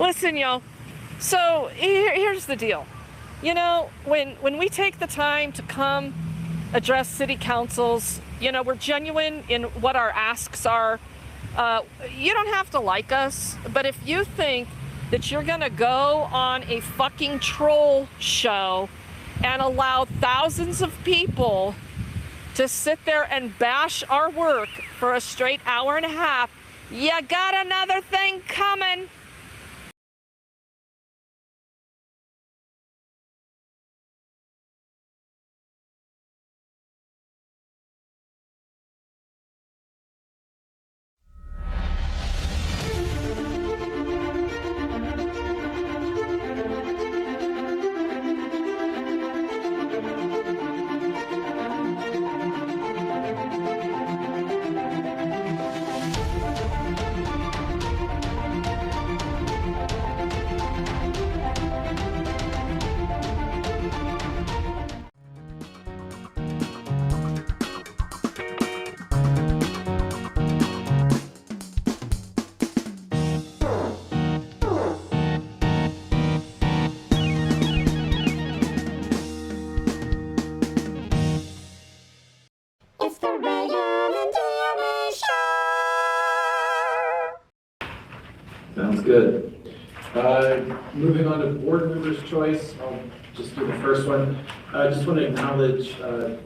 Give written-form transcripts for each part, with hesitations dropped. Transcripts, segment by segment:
Listen, y'all. So here's the deal. You know, when we take the time to come address city councils, you know, we're genuine in what our asks are. You don't have to like us, but if you think that you're gonna go on a fucking troll show and allow thousands of people to sit there and bash our work for a straight hour and a half, you got another thing coming. It's the Regan and DMA Show! Sounds good. Moving on to board members' choice, I'll just do the first one. I just want to acknowledge, as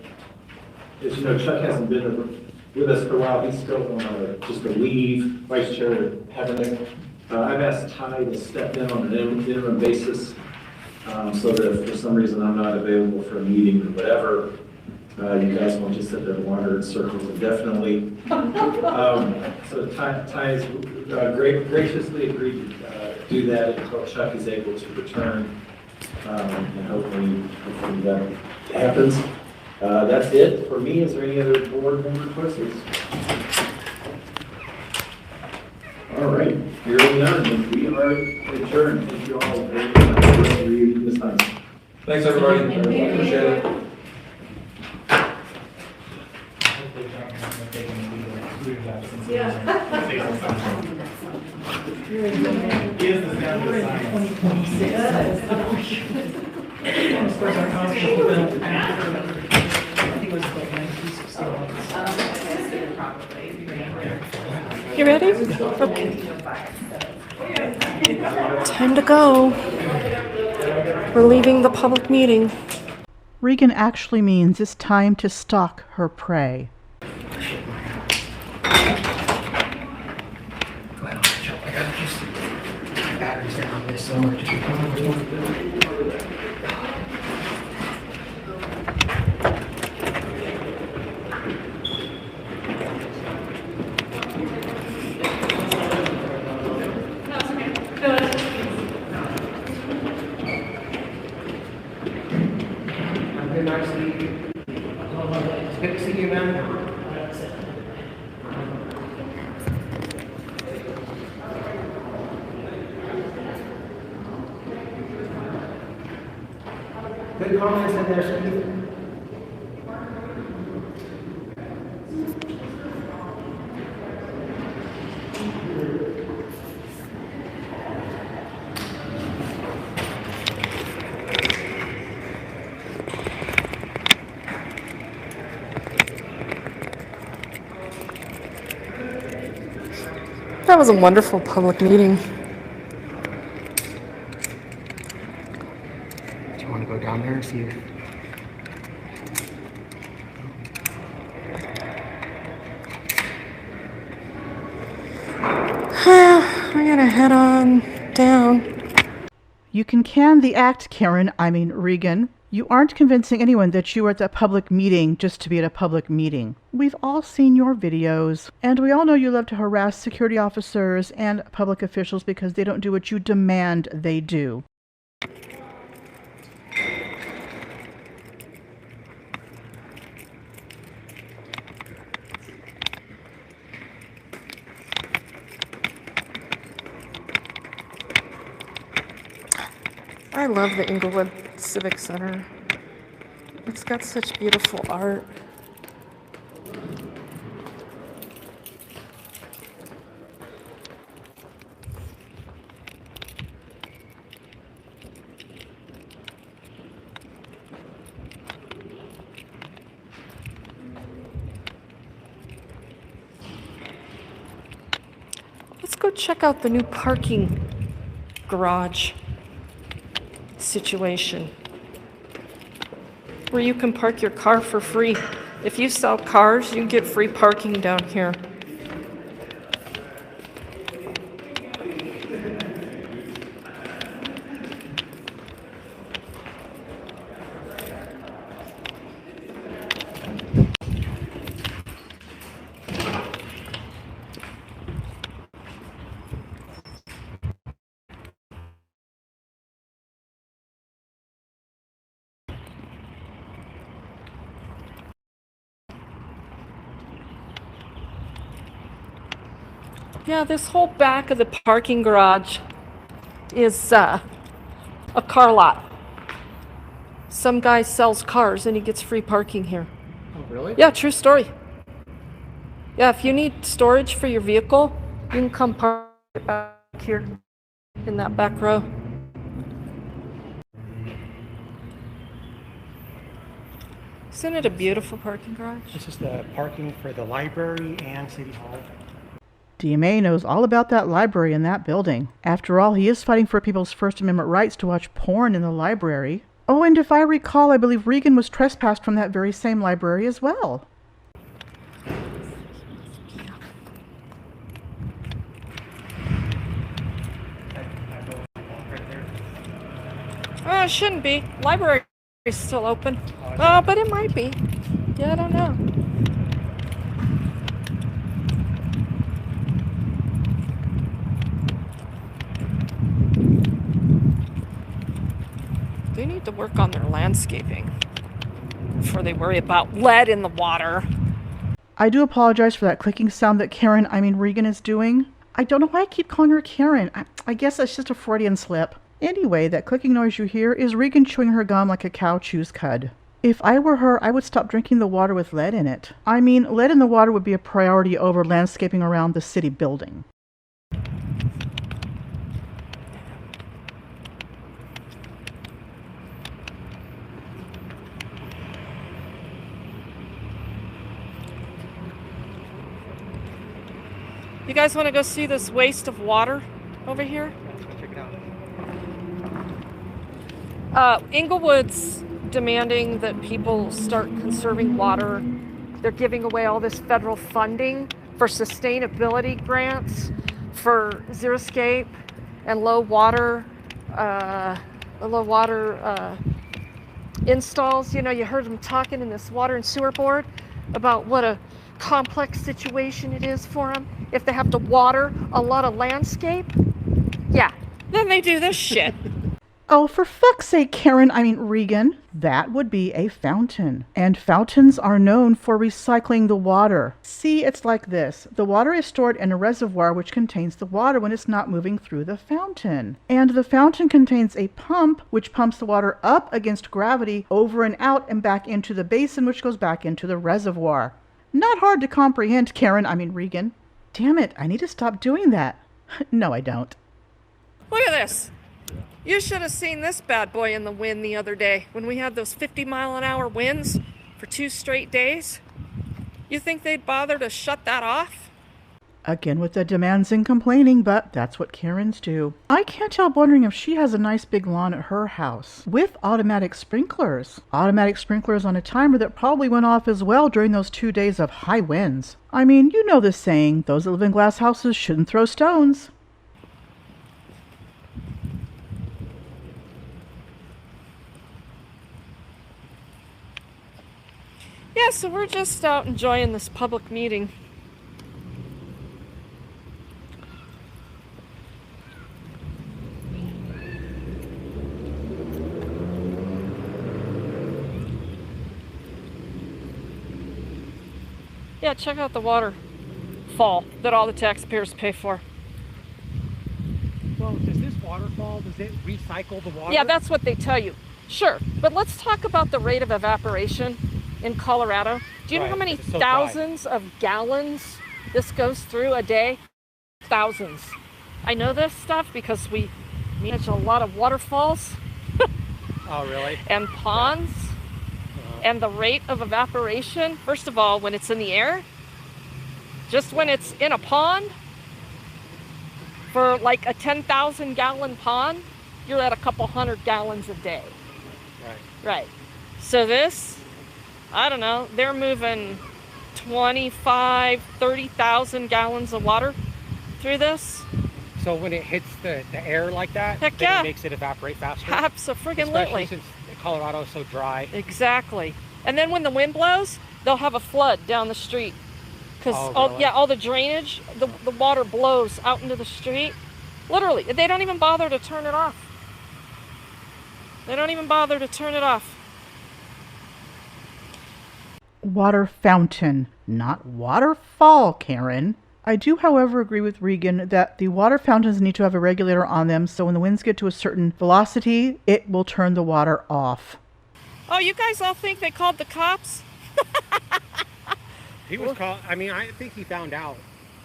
you know, Chuck hasn't been with us for a while. He's still on just a leave, Vice Chair Havernick. I've asked Ty to step in on an interim basis, so that if for some reason I'm not available for a meeting or whatever, you guys won't just sit there and wander in circles indefinitely. So Ty has graciously agreed to do that until Chuck is able to return, and hopefully that happens. That's it for me. Is there any other board member choices? All right, hearing none, and we are adjourned. Thank you all very much for reading this time. Thanks, everybody. Appreciate it. You ready? Okay. Time to go. We're leaving the public meeting. Regan actually means it's time to stalk her prey. It's good to see you, man. Good comments in there, Steve. That was a wonderful public meeting. Do you want to go down there and see if... We're gonna head on down. You can the act, Karen, Regan. You aren't convincing anyone that you were at a public meeting just to be at a public meeting. We've all seen your videos, and we all know you love to harass security officers and public officials because they don't do what you demand they do. I love the Inglewood Civic Center. It's got such beautiful art. check out the new parking garage situation where you can park your car for free. If you sell cars, you can get free parking down here. Yeah, this whole back of the parking garage is a car lot. Some guy sells cars and he gets free parking here. Oh, really? Yeah, true story. Yeah, if you need storage for your vehicle, you can come park it back here in that back row. Isn't it a beautiful parking garage? This is the parking for the library and City Hall. DMA knows all about that library in that building. After all, he is fighting for people's First Amendment rights to watch porn in the library. Oh, and if I recall, I believe Regan was trespassed from that very same library as well. Oh, it shouldn't be. Library is still open. Oh, but it might be. Yeah, I don't know. They need to work on their landscaping before they worry about lead in the water. I do apologize for that clicking sound that Regan is doing. I don't know why I keep calling her Karen. I guess that's just a Freudian slip. Anyway, that clicking noise you hear is Regan chewing her gum like a cow chews cud. If I were her, I would stop drinking the water with lead in it. I mean, lead in the water would be a priority over landscaping around the city building. You guys want to go see this waste of water over here? Check it out. Inglewood's demanding that people start conserving water. They're giving away all this federal funding for sustainability grants for xeriscape and low water installs. You know, you heard them talking in this water and sewer board about what a complex situation it is for them if they have to water a lot of landscape. Yeah, then they do this shit. Oh, for fuck's sake, Regan. That would be a fountain. And fountains are known for recycling the water. See, it's like this. The water is stored in a reservoir which contains the water when it's not moving through the fountain. And the fountain contains a pump which pumps the water up against gravity over and out and back into the basin which goes back into the reservoir. Not hard to comprehend, Regan. Damn it, I need to stop doing that. No, I don't. Look at this. You should have seen this bad boy in the wind the other day when we had those 50-mile-an-hour winds for 2 straight days. You think they'd bother to shut that off? Again with the demands and complaining, but that's what Karens do. I can't help wondering if she has a nice big lawn at her house with automatic sprinklers. Automatic sprinklers on a timer that probably went off as well during those 2 days of high winds. I mean, you know the saying, those that live in glass houses shouldn't throw stones. Yeah, so we're just out enjoying this public meeting. Yeah, check out the waterfall that all the taxpayers pay for. Well, does this waterfall, does it recycle the water? Yeah, that's what they tell you. Sure, but let's talk about the rate of evaporation in Colorado. Do you know how many Right, 'cause it's so thousands of gallons this goes through a day? Thousands. I know this stuff because we manage a lot of waterfalls Oh, really? and ponds. And the rate of evaporation, first of all, when it's in the air, just when it's in a pond, For like a 10,000 gallon pond, you're at a couple hundred gallons a day. Right. Right. So this, I don't know, they're moving 25, 30,000 gallons of water through this. So when it hits the air like that, Heck then yeah. it makes it evaporate faster? Absolutely. Especially since Colorado is so dry. Exactly. And then when the wind blows, they'll have a flood down the street. Because really? all the drainage, the water blows out into the street. Literally, they don't even bother to turn it off. They don't even bother to turn it off. Water fountain, not waterfall, Karen. I do, however, agree with Regan that the water fountains need to have a regulator on them so when the winds get to a certain velocity, it will turn the water off. Oh, you guys all think they called the cops? He was called, I mean, I think he found out.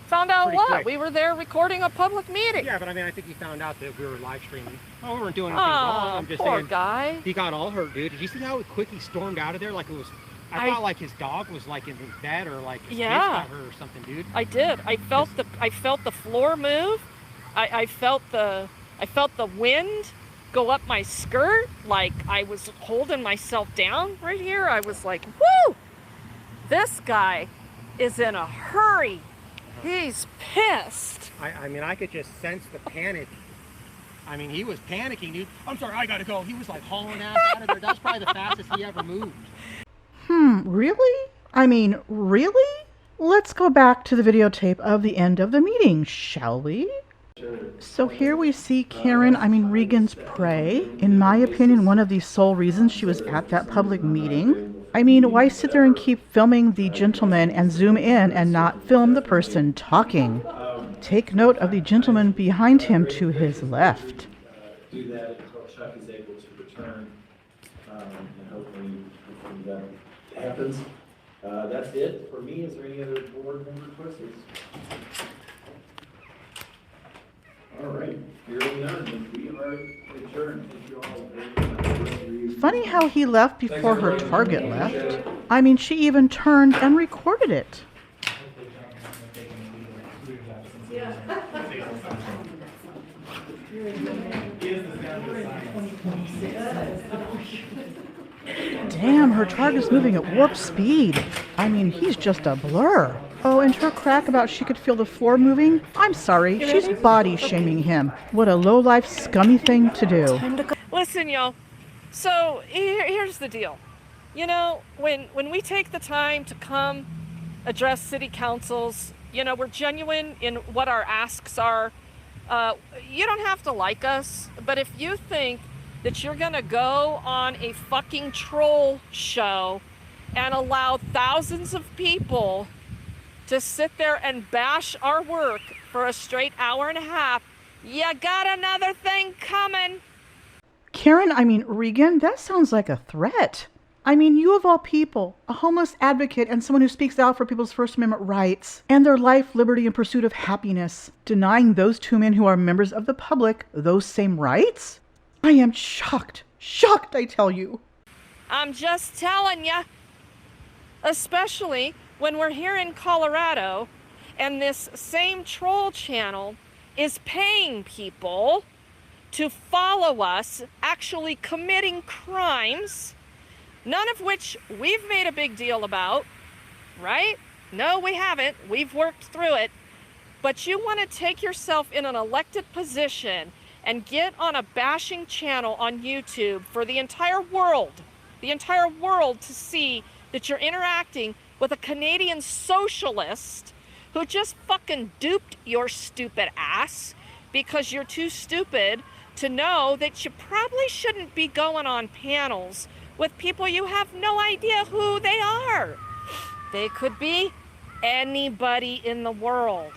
Found out Pretty what? quick. We were there recording a public meeting. Yeah, but I mean, I think he found out that we were live streaming. Oh, we weren't doing anything wrong. Oh, I'm just poor saying. guy. He got all hurt, dude. Did you see how quick he stormed out of there? Like it was, I thought like his dog was like in his bed or like his kids got hurt or something, dude. I did. I felt the floor move. I felt the wind go up my skirt. Like I was holding myself down right here. I was like, whoo! This guy is in a hurry. He's pissed. I mean, I could just sense the panic. I mean, he was panicking, dude. I'm sorry, I gotta go. He was like hauling ass out of there. That's probably the fastest he ever moved. Really? I mean, really? Let's go back to the videotape of the end of the meeting, shall we? So here we see Regan's prey. In my opinion, one of the sole reasons she was at that public meeting. I mean, why sit there and keep filming the gentleman and zoom in and not film the person talking? Take note of the gentleman behind him to his left. Do that until Chuck is able to return, and hopefully that happens. That's it for me. Is there any other board member questions? All right, hearing none, we are adjourned. Thank you all very much. Funny how he left before her target left. I mean, she even turned and recorded it. Damn, her target's moving at warp speed. I mean, he's just a blur. Oh, and her crack about she could feel the floor moving? I'm sorry, she's body shaming him. What a low-life, scummy thing to do. Listen, y'all. So here's the deal. You know, when we take the time to come address city councils, you know, we're genuine in what our asks are. You don't have to like us, but if you think that you're gonna go on a fucking troll show and allow thousands of people to sit there and bash our work for a straight hour and a half, you got another thing coming. Regan, that sounds like a threat. I mean, you of all people, a homeless advocate and someone who speaks out for people's First Amendment rights and their life, liberty, and pursuit of happiness, denying those two men who are members of the public those same rights? I am shocked. Shocked, I tell you. I'm just telling ya. Especially when we're here in Colorado and this same troll channel is paying people to follow us actually committing crimes, none of which we've made a big deal about, right? No, we haven't. We've worked through it. But you want to take yourself in an elected position and get on a bashing channel on YouTube for the entire world to see that you're interacting with a Canadian socialist who just fucking duped your stupid ass because you're too stupid to know that you probably shouldn't be going on panels with people you have no idea who they are. They could be anybody in the world.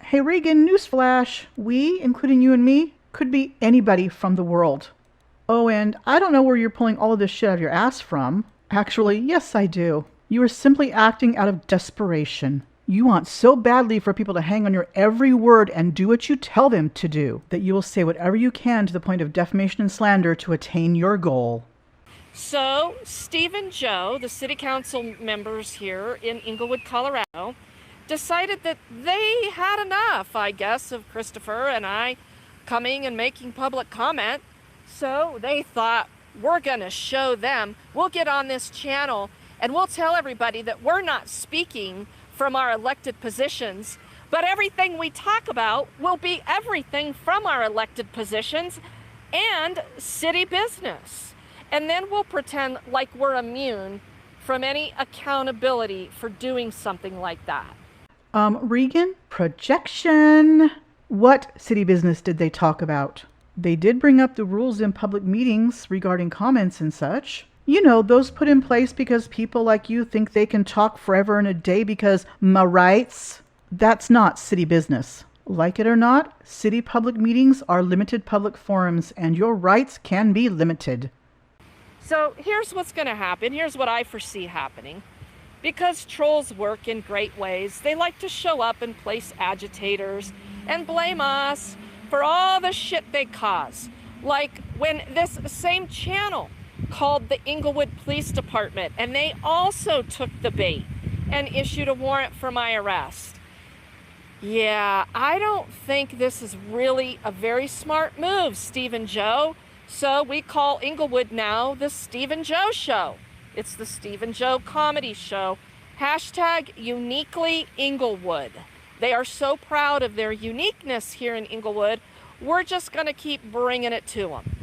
Hey Regan, newsflash. We, including you and me, could be anybody from the world. Oh, and I don't know where you're pulling all of this shit out of your ass from. Actually, yes I do. You are simply acting out of desperation. You want so badly for people to hang on your every word and do what you tell them to do, that you will say whatever you can to the point of defamation and slander to attain your goal. So, Steve and Joe, the city council members here in Inglewood, Colorado, decided that they had enough, I guess, of Christopher and I coming and making public comment. So they thought, we're gonna show them, we'll get on this channel and we'll tell everybody that we're not speaking from our elected positions, but everything we talk about will be everything from our elected positions and city business. And then we'll pretend like we're immune from any accountability for doing something like that. Regan, projection. What city business did they talk about? They did bring up the rules in public meetings regarding comments and such. You know, those put in place because people like you think they can talk forever and a day because my rights. That's not city business. Like it or not, city public meetings are limited public forums and your rights can be limited. So here's what's going to happen. Here's what I foresee happening. Because trolls work in great ways, they like to show up and place agitators and blame us for all the shit they cause. Like when this same channel called the Inglewood Police Department, and they also took the bait and issued a warrant for my arrest. Yeah, I don't think this is really a very smart move, Stephen Joe. So we call Inglewood now the Stephen Joe Show. It's the Stephen Joe Comedy Show. Hashtag uniquely Inglewood. They are so proud of their uniqueness here in Inglewood, we're just going to keep bringing it to them.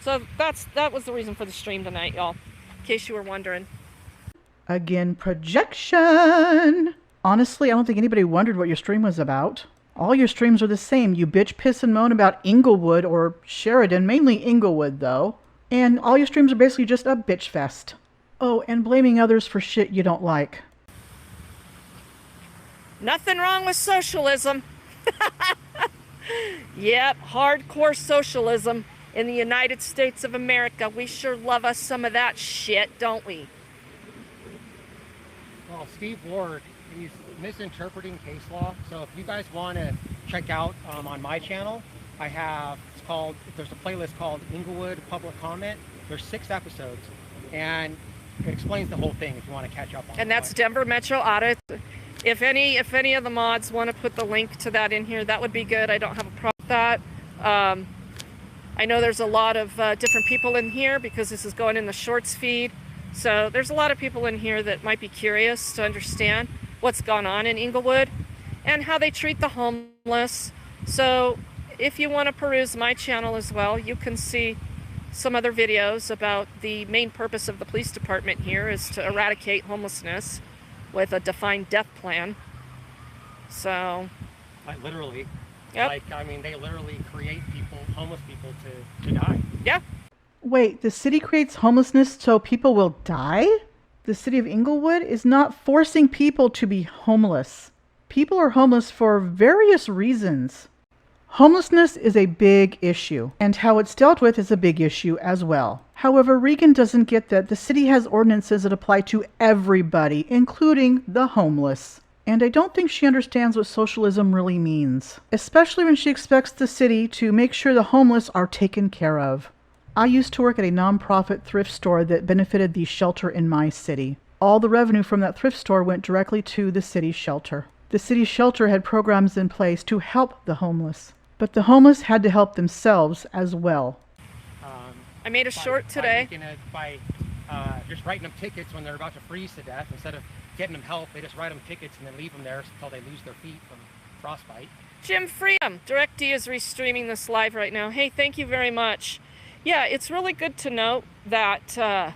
So that was the reason for the stream tonight, y'all, in case you were wondering. Again, projection. Honestly, I don't think anybody wondered what your stream was about. All your streams are the same. You bitch, piss, and moan about Inglewood or Sheridan, mainly Inglewood, though. And all your streams are basically just a bitch fest. Oh, and blaming others for shit you don't like. Nothing wrong with socialism. Yep, hardcore socialism in the United States of America. We sure love us some of that shit, don't we? Well, Steve Ward, he's misinterpreting case law. So if you guys want to check out on my channel, there's a playlist called Inglewood Public Comment. There's 6 episodes, and it explains the whole thing if you want to catch up on it. And that's Denver Metro Audit. If any of the mods want to put the link to that in here, that would be good. I don't have a problem with that. I know there's a lot of different people in here because this is going in the shorts feed. So there's a lot of people in here that might be curious to understand what's going on in Inglewood and how they treat the homeless. So if you want to peruse my channel as well, you can see some other videos about the main purpose of the police department here is to eradicate homelessness with a defined death plan. So Like literally. Yep. Like, I mean, they literally create homeless people to die. yeah, Wait, the city creates homelessness so people will die? The city of Inglewood is not forcing people to be homeless. People are homeless for various reasons. Homelessness is a big issue, and how it's dealt with is a big issue as well. However, Regan doesn't get that the city has ordinances that apply to everybody, including the homeless. And I don't think she understands what socialism really means, especially when she expects the city to make sure the homeless are taken care of. I used to work at a nonprofit thrift store that benefited the shelter in my city. All the revenue from that thrift store went directly to the city's shelter. The city's shelter had programs in place to help the homeless, but the homeless had to help themselves as well. I made a short today. By just writing them tickets when they're about to freeze to death. Instead of getting them help, they just write them tickets and then leave them there until they lose their feet from frostbite. Jim Freedom, DirectD is restreaming this live right now. Hey, thank you very much. Yeah, it's really good to note that,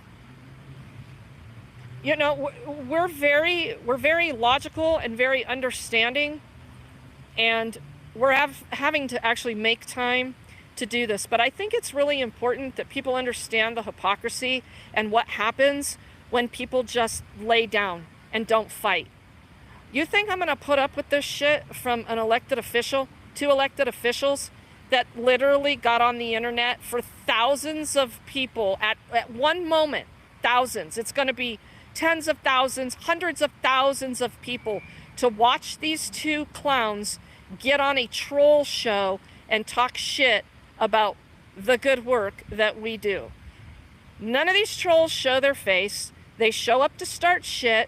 you know, we're very logical and very understanding, and we're having to actually make time to do this. But I think it's really important that people understand the hypocrisy and what happens when people just lay down and don't fight. You think I'm going to put up with this shit from an elected official, 2 elected officials that literally got on the internet for thousands of people at one moment? Thousands. It's going to be tens of thousands, hundreds of thousands of people to watch these 2 clowns get on a troll show and talk shit about the good work that we do. None of these trolls show their face. They show up to start shit.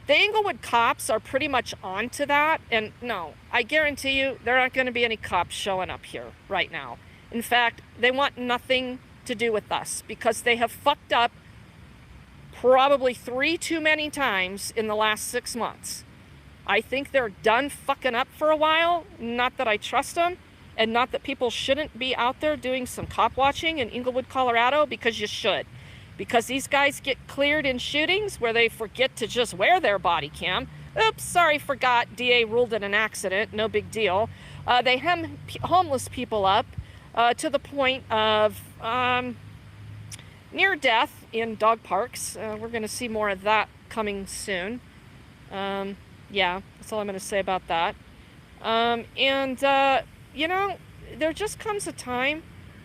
The Inglewood cops are pretty much onto that, and no, I guarantee you there aren't going to be any cops showing up here right now. In fact, they want nothing to do with us because they have fucked up probably 3 too many times in the last 6 months. I think they're done fucking up for a while. Not that I trust them, and not that people shouldn't be out there doing some cop watching in Inglewood, Colorado, because you should. Because these guys get cleared in shootings where they forget to just wear their body cam. Oops, sorry, forgot. DA ruled it an accident. No big deal. They hem homeless people up to the point of near death in dog parks. We're going to see more of that coming soon. Yeah, that's all I'm going to say about that. You know, there just comes a time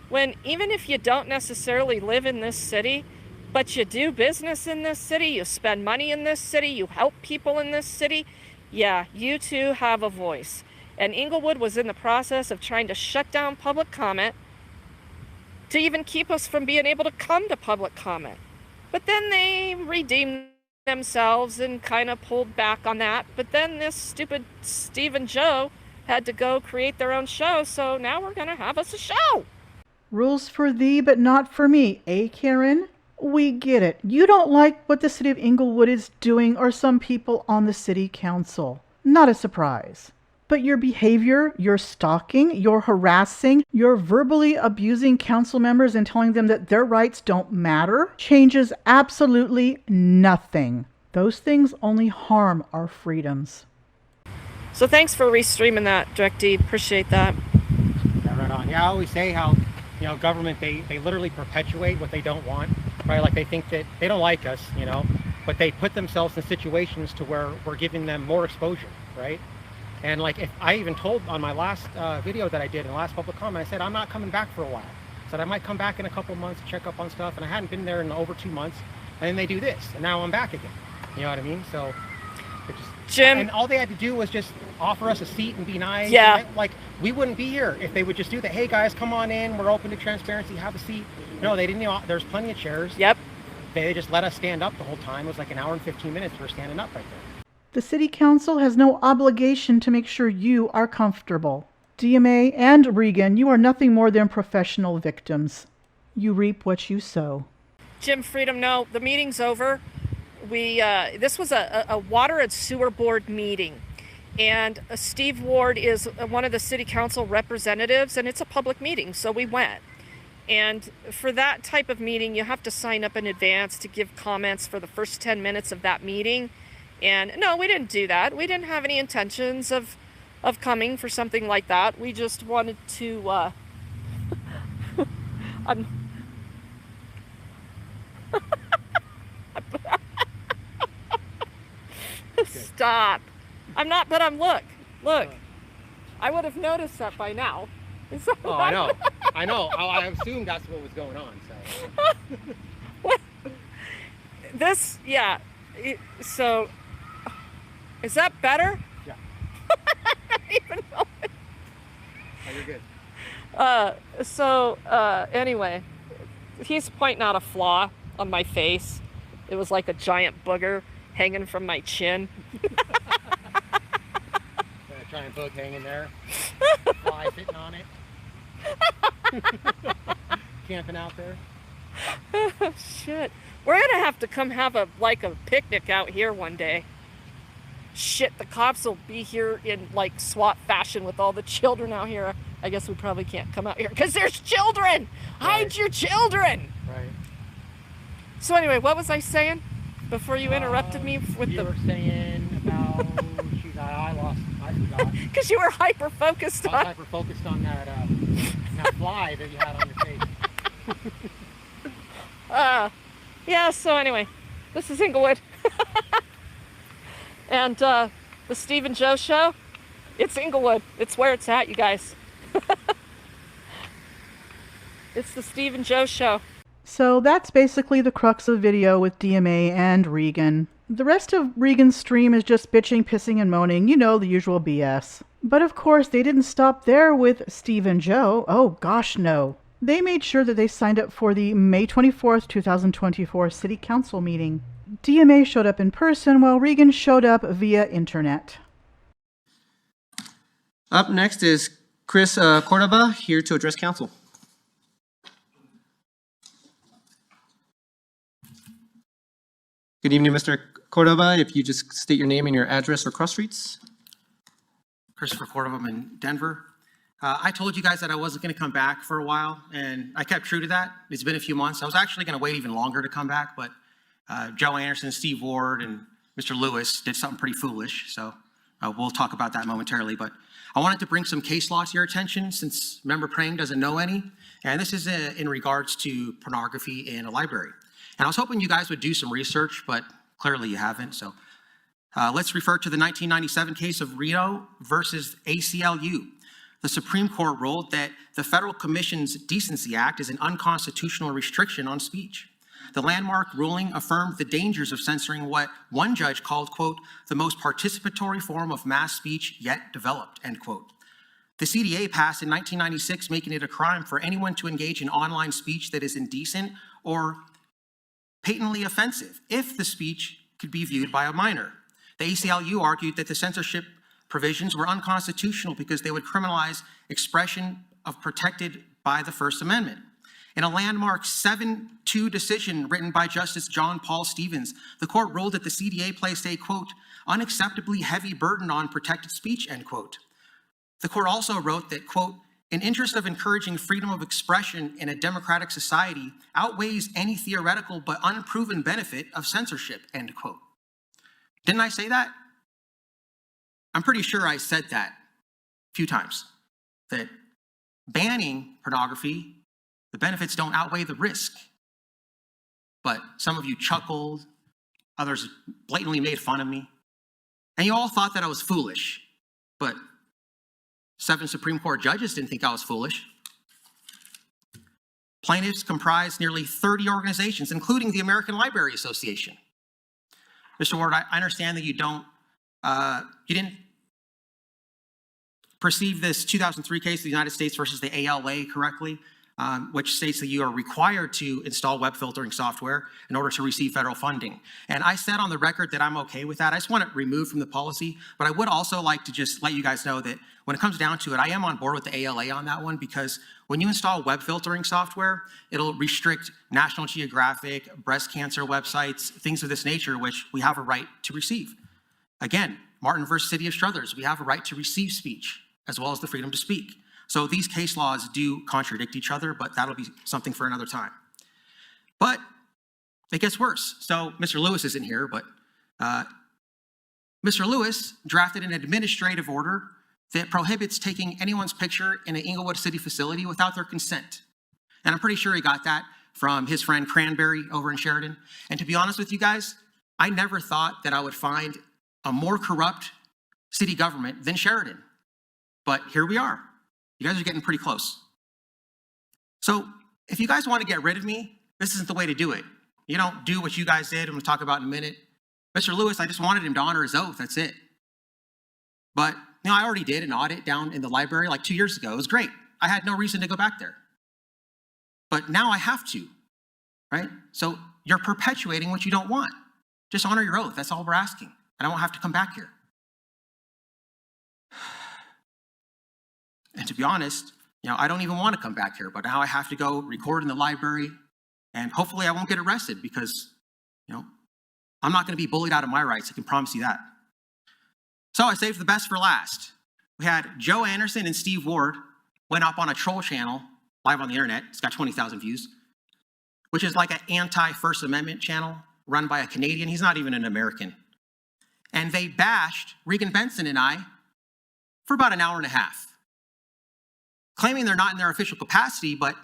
when even if you don't necessarily live in this city, but you do business in this city, you spend money in this city, you help people in this city, yeah, you too have a voice. And Inglewood was in the process of trying to shut down public comment to even keep us from being able to come to public comment. But then they redeemed themselves and kind of pulled back on that. But then this stupid Steve and Joe had to go create their own show, so now we're going to have us a show. Rules for thee, but not for me, eh, Karen? We get it. You don't like what the city of Inglewood is doing or some people on the city council. Not a surprise. But your behavior, your stalking, your harassing, your verbally abusing council members and telling them that their rights don't matter changes absolutely nothing. Those things only harm our freedoms. So thanks for restreaming that, DirectD. Appreciate that. Yeah, right on. Yeah, I always say how, you know, government, they literally perpetuate what they don't want, right? Like they think that they don't like us, you know, but they put themselves in situations to where we're giving them more exposure, right? And like, if I even told on my last video that I did in the last public comment, I said, I'm not coming back for a while. I said I might come back in a couple of months to check up on stuff, and I hadn't been there in over 2 months, and then they do this, and now I'm back again. You know what I mean? So it just, Jim, and all they had to do was just offer us a seat and be nice. Yeah. And, like, we wouldn't be here if they would just do that. Hey guys, come on in. We're open to transparency. Have a seat. No, they didn't. There's plenty of chairs. Yep. They just let us stand up the whole time. It was like an hour and 15 minutes. We were standing up right there. The city council has no obligation to make sure you are comfortable. DMA and Regan, you are nothing more than professional victims. You reap what you sow. Jim Freedom, no, the meeting's over. This was a water and sewer board meeting, and Steve Ward is one of the city council representatives, and it's a public meeting, so we went. And for that type of meeting, you have to sign up in advance to give comments for the first 10 minutes of that meeting. And no, we didn't do that. We didn't have any intentions of coming for something like that. We just wanted to Stop. I'm not, but I'm, look. I would have noticed that by now. Oh, I know. I assumed that's what was going on. So. This, yeah. So, is that better? Yeah. I don't even know. Oh, you're good. Anyway, he's pointing out a flaw on my face. It was like a giant booger hanging from my chin. Giant bug hanging there. Fly sitting on it. Camping out there. Shit. We're gonna have to come have a picnic out here one day. Shit, the cops will be here in like SWAT fashion with all the children out here. I guess we probably can't come out here because there's children. Right. Hide your children. Right. So anyway, what was I saying before you interrupted me with you were saying about I forgot. Because you were hyper focused I was on. hyper focused on that fly that you had on your face. Yeah, so anyway, this is Inglewood. And the Steve and Joe Show, it's Inglewood. It's where it's at, you guys. It's the Steve and Joe Show. So that's basically the crux of the video with DMA and Regan. The rest of Regan's stream is just bitching, pissing, and moaning, you know, the usual BS. But of course, they didn't stop there with Steve and Joe. Oh gosh, no. They made sure that they signed up for the May 24th, 2024 City Council meeting. DMA showed up in person while Regan showed up via internet. Up next is Chris Cordova, here to address council. Good evening, Mr. Cordova. If you just state your name and your address or cross streets. Christopher Cordova, I'm in Denver. I told you guys that I wasn't going to come back for a while, and I kept true to that. It's been a few months. I was actually going to wait even longer to come back, but Joe Anderson, Steve Ward, and Mr. Lewis did something pretty foolish, so we'll talk about that momentarily. But I wanted to bring some case law to your attention since Member Prang doesn't know any, and this is in regards to pornography in a library. And I was hoping you guys would do some research, but clearly you haven't, so let's refer to the 1997 case of Reno versus ACLU. The Supreme Court ruled that the Federal Commission's Decency Act is an unconstitutional restriction on speech. The landmark ruling affirmed the dangers of censoring what one judge called, quote, the most participatory form of mass speech yet developed, end quote. The CDA passed in 1996, making it a crime for anyone to engage in online speech that is indecent or patently offensive if the speech could be viewed by a minor. The ACLU argued that the censorship provisions were unconstitutional because they would criminalize expression of protected by the First Amendment. In a landmark 7-2 decision written by Justice John Paul Stevens, the court ruled that the CDA placed a, quote, unacceptably heavy burden on protected speech, end quote. The court also wrote that, quote, an interest of encouraging freedom of expression in a democratic society outweighs any theoretical but unproven benefit of censorship, end quote. Didn't I say that? I'm pretty sure I said that a few times, that banning pornography, the benefits don't outweigh the risk. But some of you chuckled, others blatantly made fun of me, and you all thought that I was foolish, but 7 Supreme Court judges didn't think I was foolish. Plaintiffs comprise nearly 30 organizations, including the American Library Association. Mr. Ward, I understand that you didn't perceive this 2003 case of the United States versus the ALA correctly, which states that you are required to install web filtering software in order to receive federal funding. And I said on the record that I'm okay with that. I just want it removed from the policy, but I would also like to just let you guys know that when it comes down to it, I am on board with the ALA on that one, because when you install web filtering software, it'll restrict National Geographic, breast cancer websites, things of this nature, which we have a right to receive. Again, Martin versus City of Struthers, we have a right to receive speech as well as the freedom to speak. So these case laws do contradict each other, but that'll be something for another time. But it gets worse. So Mr. Lewis isn't here, but Mr. Lewis drafted an administrative order that prohibits taking anyone's picture in an Inglewood City facility without their consent. And I'm pretty sure he got that from his friend Cranberry over in Sheridan. And to be honest with you guys, I never thought that I would find a more corrupt city government than Sheridan. But here we are. You guys are getting pretty close. So if you guys want to get rid of me, this isn't the way to do it. You don't do what you guys did, I'm going to talk about in a minute. Mr. Lewis, I just wanted him to honor his oath, that's it. But I already did an audit down in the library like 2 years ago. It was great. I had no reason to go back there. But now I have to, right? So you're perpetuating what you don't want. Just honor your oath, that's all we're asking. I don't have to come back here. And to be honest, I don't even want to come back here, but now I have to go record in the library, and hopefully I won't get arrested because, I'm not going to be bullied out of my rights, I can promise you that. So I saved the best for last. We had Joe Anderson and Steve Ward went up on a troll channel live on the internet. It's got 20,000 views, which is like an anti-First Amendment channel run by a Canadian. He's not even an American. And they bashed Regan Benson and I for about an hour and a half, claiming they're not in their official capacity, but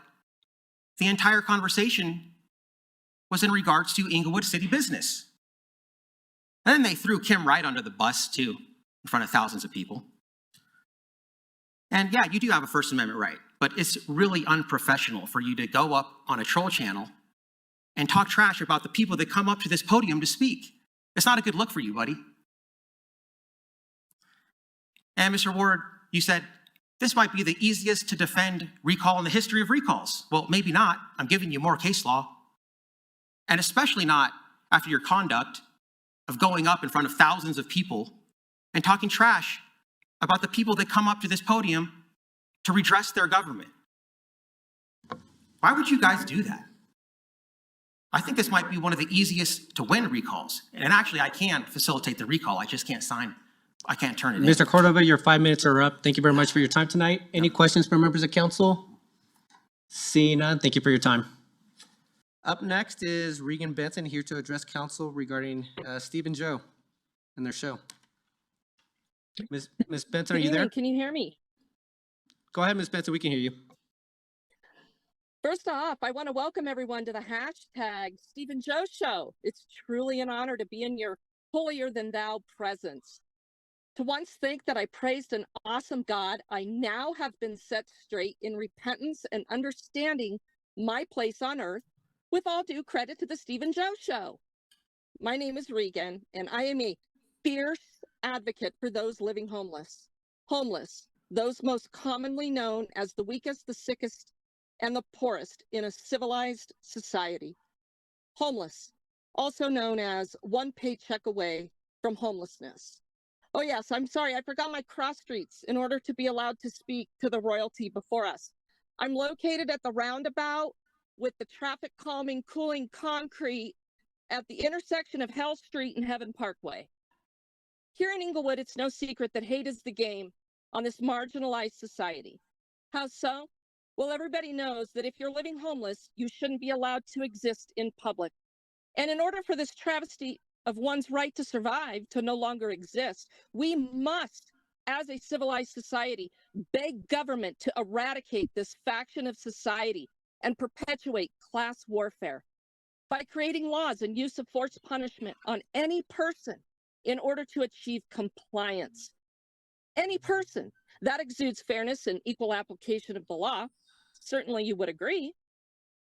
the entire conversation was in regards to Inglewood City business. And then they threw Kim Wright under the bus too, in front of thousands of people. And yeah, you do have a First Amendment right, but it's really unprofessional for you to go up on a troll channel and talk trash about the people that come up to this podium to speak. It's not a good look for you, buddy. And Mr. Ward, you said, this might be the easiest to defend recall in the history of recalls. Well, maybe not. I'm giving you more case law. And especially not after your conduct of going up in front of thousands of people and talking trash about the people that come up to this podium to redress their government. Why would you guys do that? I think this might be one of the easiest to win recalls. And actually, I can facilitate the recall. I just can't sign. I can't turn it in. Mr. Cordova, your 5 minutes are up. Thank you very much for your time tonight. Any questions from members of council? Seeing none, thank you for your time. Up next is Regan Benson here to address council regarding Steve and Joe and their show. Ms. Benson, are you there? Can you hear me? Go ahead, Ms. Benson, we can hear you. First off, I want to welcome everyone to the hashtag Steve and Joe Show. It's truly an honor to be in your holier than thou presence. To once think that I praised an awesome God, I now have been set straight in repentance and understanding my place on earth, with all due credit to the Steve and Joe Show. My name is Regan, and I am a fierce advocate for those living homeless. Homeless, those most commonly known as the weakest, the sickest, and the poorest in a civilized society. Homeless, also known as one paycheck away from homelessness. Oh yes, I'm sorry, I forgot my cross streets in order to be allowed to speak to the royalty before us. I'm located at the roundabout with the traffic calming, cooling concrete at the intersection of Hell Street and Heaven Parkway. Here in Inglewood, it's no secret that hate is the game on this marginalized society. How so? Well, everybody knows that if you're living homeless, you shouldn't be allowed to exist in public. And in order for this travesty of one's right to survive to no longer exist, we must, as a civilized society, beg government to eradicate this faction of society and perpetuate class warfare by creating laws and use of force punishment on any person in order to achieve compliance. Any person. That exudes fairness and equal application of the law. Certainly you would agree.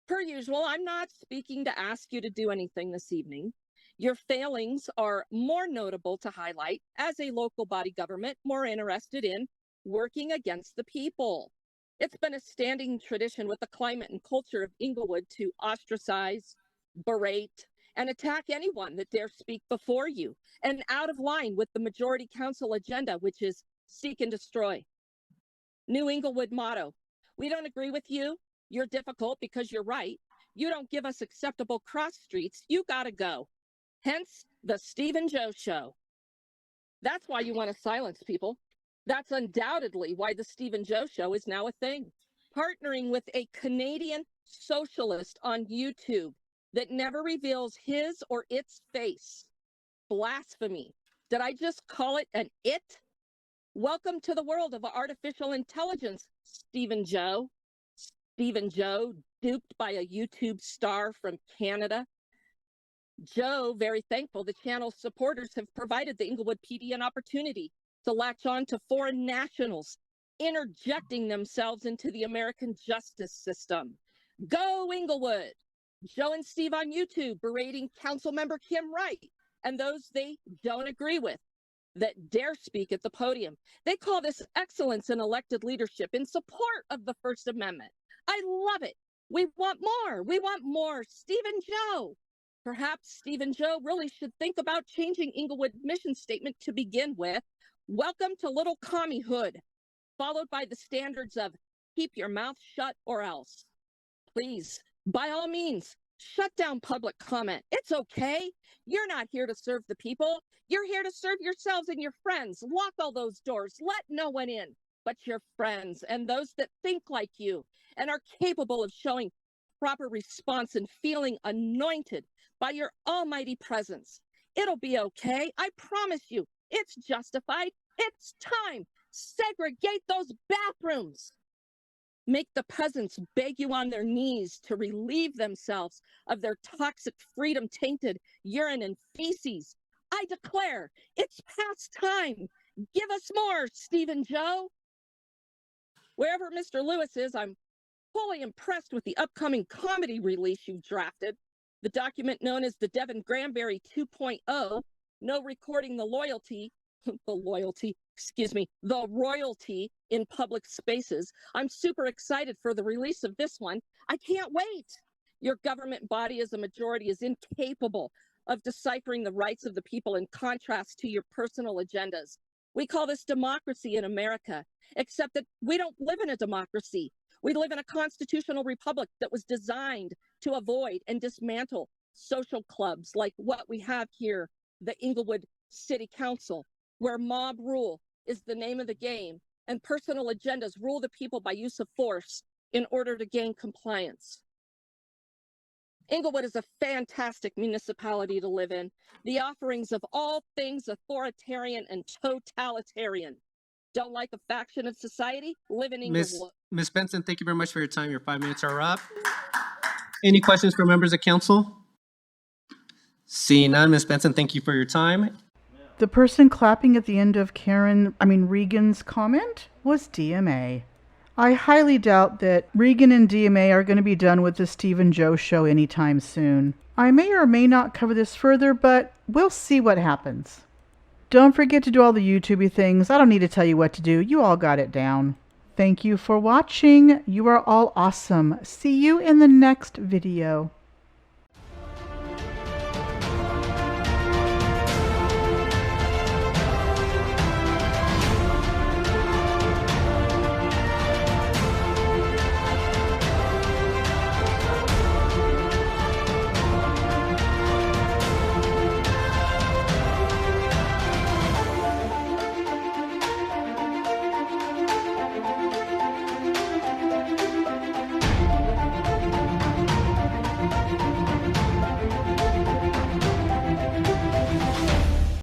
Per usual, I'm not speaking to ask you to do anything this evening. Your failings are more notable to highlight as a local body government more interested in working against the people. It's been a standing tradition with the climate and culture of Inglewood to ostracize, berate, and attack anyone that dare speak before you, and out of line with the majority council agenda, which is seek and destroy. New Inglewood motto: we don't agree with you, you're difficult because you're right. You don't give us acceptable cross streets, you gotta go. Hence the Steve and Joe Show. That's why you want to silence people. That's undoubtedly why the Steve and Joe Show is now a thing. Partnering with a Canadian socialist on YouTube that never reveals his or its face. Blasphemy. Did I just call it an it? Welcome to the world of artificial intelligence, Steve and Joe. Steve and Joe, duped by a YouTube star from Canada. Joe, very thankful the channel's supporters have provided the Inglewood PD an opportunity to latch on to foreign nationals, interjecting themselves into the American justice system. Go Inglewood! Joe and Steve on YouTube berating Councilmember Kim Wright and those they don't agree with that dare speak at the podium. They call this excellence in elected leadership in support of the First Amendment. I love it. We want more. We want more. Steve and Joe. Perhaps Steve and Joe really should think about changing Inglewood's mission statement to begin with. Welcome to Little Commie Hood, followed by the standards of keep your mouth shut or else. Please, by all means, shut down public comment. It's okay. You're not here to serve the people. You're here to serve yourselves and your friends. Lock all those doors. Let no one in but your friends and those that think like you and are capable of showing proper response and feeling anointed by your almighty presence. It'll be okay. I promise you, it's justified. It's time. Segregate those bathrooms. Make the peasants beg you on their knees to relieve themselves of their toxic freedom-tainted urine and feces. I declare, it's past time. Give us more, Steve and Joe. Wherever Mr. Lewis is, I'm fully impressed with the upcoming comedy release you've drafted. The document known as the Devin Granberry 2.0, no recording the royalty in public spaces. I'm super excited for the release of this one. I can't wait. Your government body as a majority is incapable of deciphering the rights of the people in contrast to your personal agendas. We call this democracy in America, except that we don't live in a democracy. We live in a constitutional republic that was designed to avoid and dismantle social clubs like what we have here, the Inglewood City Council, where mob rule is the name of the game and personal agendas rule the people by use of force in order to gain compliance. Inglewood is a fantastic municipality to live in. The offerings of all things authoritarian and totalitarian. Don't like a faction of society? Live in Inglewood. Ms. Benson, thank you very much for your time. Your 5 minutes are up. Any questions for members of council? Seeing none, Ms. Benson, thank you for your time. The person clapping at the end of Regan's comment was DMA. I highly doubt that Regan and DMA are going to be done with the Steve and Joe show anytime soon. I may or may not cover this further, but we'll see what happens. Don't forget to do all the YouTubey things. I don't need to tell you what to do. You all got it down. Thank you for watching. You are all awesome. See you in the next video.